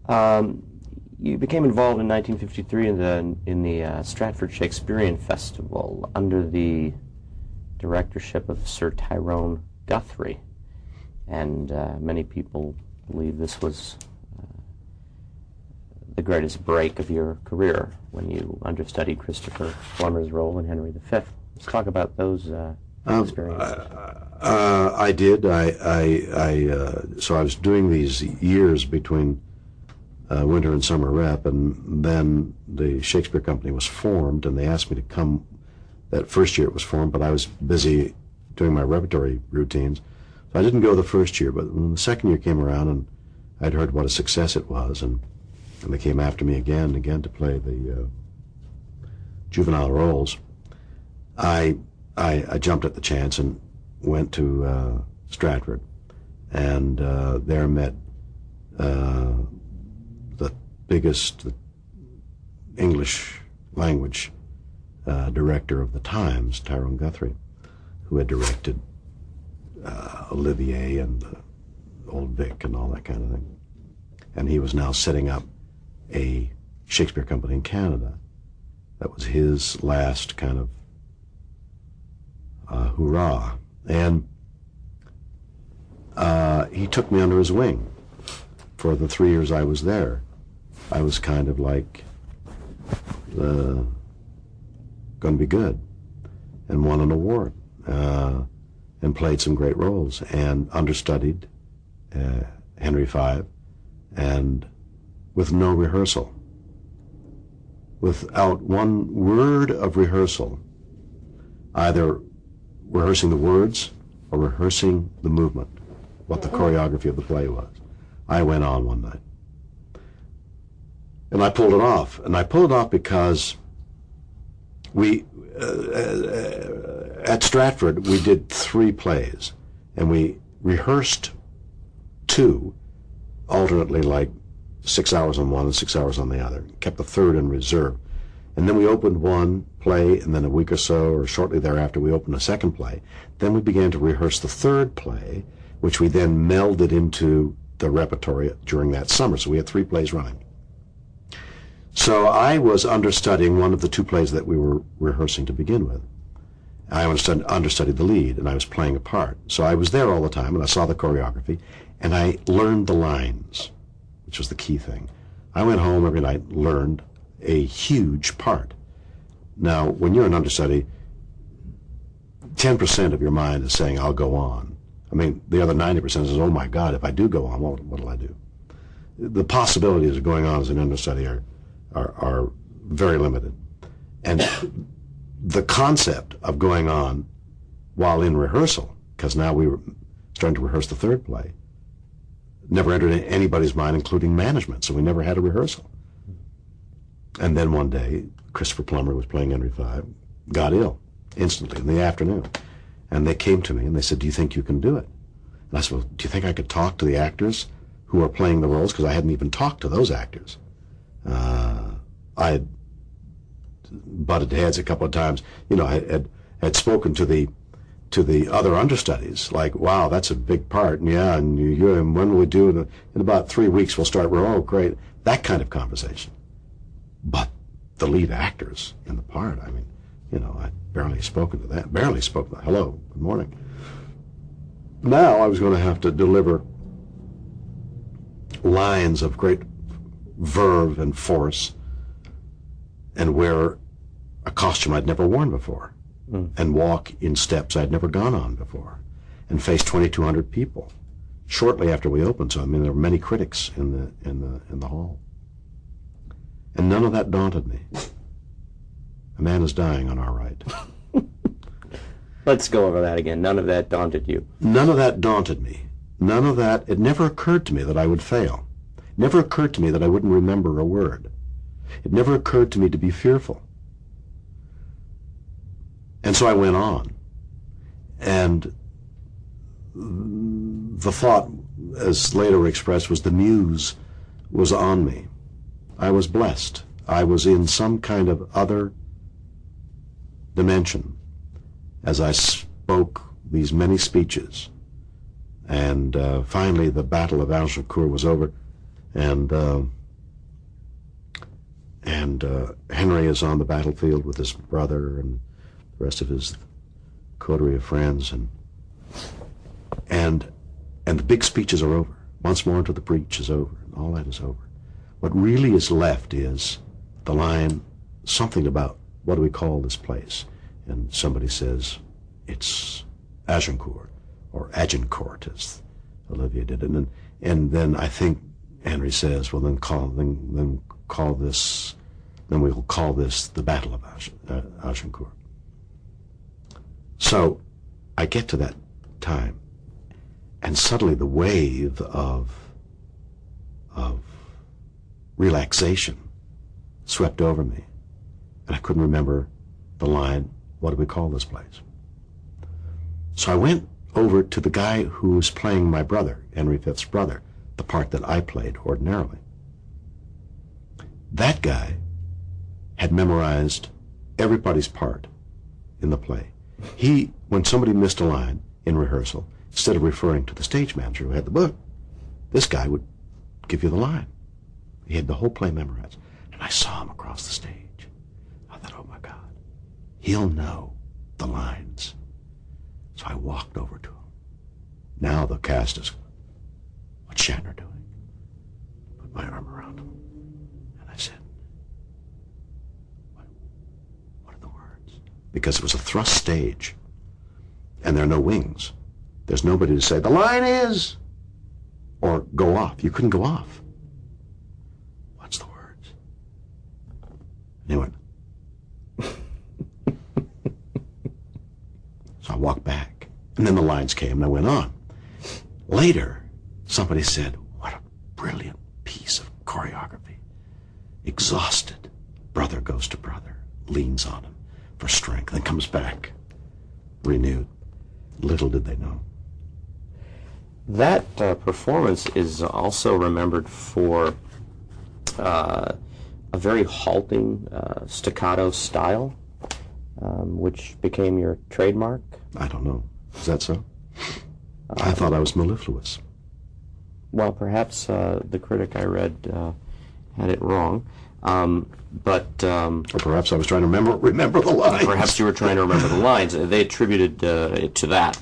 You became involved in 1953 in the Stratford Shakespearean Festival under the directorship of Sir Tyrone Guthrie, and many people believe this was the greatest break of your career when you understudied Christopher Plummer's role in Henry V. Let's talk about those experiences. I did. So I was doing these years between winter and summer rep, and then the Shakespeare Company was formed, and they asked me to come. That first year it was formed, but I was busy doing my repertory routines, so I didn't go the first year. But when the second year came around, and I'd heard what a success it was, and they came after me again and again to play the juvenile roles, I jumped at the chance and went to Stratford, and there met the biggest English language director of the times, Tyrone Guthrie, who had directed Olivier and Old Vic and all that kind of thing. And he was now setting up a Shakespeare Company in Canada. That was his last kind of hurrah. And he took me under his wing for the 3 years I was there. I was kind of like going to be good, and won an award, and played some great roles, and understudied Henry V, and with no rehearsal, without one word of rehearsal, either rehearsing the words or rehearsing the movement, what the choreography of the play was. I went on one night, and I pulled it off. And I pulled it off because we, at Stratford, we did 3 plays, and we rehearsed 2, alternately, like 6 hours on one and 6 hours on the other, kept the third in reserve. And then we opened one play, and then a week or so, or shortly thereafter, we opened a second play. Then we began to rehearse the third play, which we then melded into the repertory during that summer. So we had 3 plays running. So I was understudying one of the 2 plays that we were rehearsing to begin with. I understudied the lead, and I was playing a part. So I was there all the time, and I saw the choreography, and I learned the lines, which was the key thing. I went home every night, learned a huge part. Now, when you're an understudy, 10% of your mind is saying, I'll go on. I mean, the other 90% says, oh my God, if I do go on, what'll I do? The possibilities of going on as an understudy are very limited. And the concept of going on while in rehearsal, because now we were starting to rehearse the third play, never entered anybody's mind, including management, so we never had a rehearsal. And then one day, Christopher Plummer was playing Henry V, got ill instantly in the afternoon. And they came to me and they said, do you think you can do it? And I said, well, do you think I could talk to the actors who are playing the roles? Because I hadn't even talked to those actors. I had butted heads a couple of times. You know, I had spoken to the other understudies, like, wow, that's a big part, and yeah, and when will we do it? In about 3 weeks we'll start. Oh, great. That kind of conversation. But the lead actors in the part, I mean, you know, I'd barely spoken to them, barely spoken. Hello, good morning. Now I was going to have to deliver lines of great verve and force, and wear a costume I'd never worn before, and walk in steps I'd never gone on before, and face 2,200 people shortly after we opened. So I mean, there were many critics in the hall, and none of that daunted me. A man is dying on our right. Let's go over that again. None of that daunted you. None of that daunted me. None of that. It never occurred to me that I would fail. It never occurred to me that I wouldn't remember a word. It never occurred to me to be fearful. And so I went on. And the thought, as later expressed, was the muse was on me. I was blessed. I was in some kind of other dimension as I spoke these many speeches. And finally the Battle of Agincourt was over, and Henry is on the battlefield with his brother and the rest of his coterie of friends, and the big speeches are over. Once more until the breach is over, and all that is over. What really is left is the line, something about, what do we call this place? And somebody says, it's Agincourt, or Agincourt, as Olivia did it. And then I think Henry says, well, then we'll call this the Battle of Agincourt. So I get to that time, and suddenly the wave of relaxation swept over me, and I couldn't remember the line, what do we call this place? So I went over to the guy who was playing my brother, Henry V's brother, the part that I played ordinarily. That guy had memorized everybody's part in the play. He, when somebody missed a line in rehearsal, instead of referring to the stage manager who had the book, this guy would give you the line. He had the whole play memorized. And I saw him across the stage. I thought, oh my God, he'll know the lines. So I walked over to him. Now the cast is, what's Shatner doing? Put my arm around him. And I said, what are the words? Because it was a thrust stage, and there are no wings. There's nobody to say, the line is, or go off. You couldn't go off. What's the words? And he went. So I walked back, and then the lines came, and I went on. Later, somebody said, what a brilliant piece of choreography. Exhausted, brother goes to brother, leans on him for strength, and comes back, renewed. Little did they know. That performance is also remembered for a very halting staccato style, which became your trademark. I don't know. Is that so? I thought I was mellifluous. Well, perhaps the critic I read had it wrong. Or perhaps I was trying to remember the lines. Perhaps you were trying to remember the lines. They attributed it to that.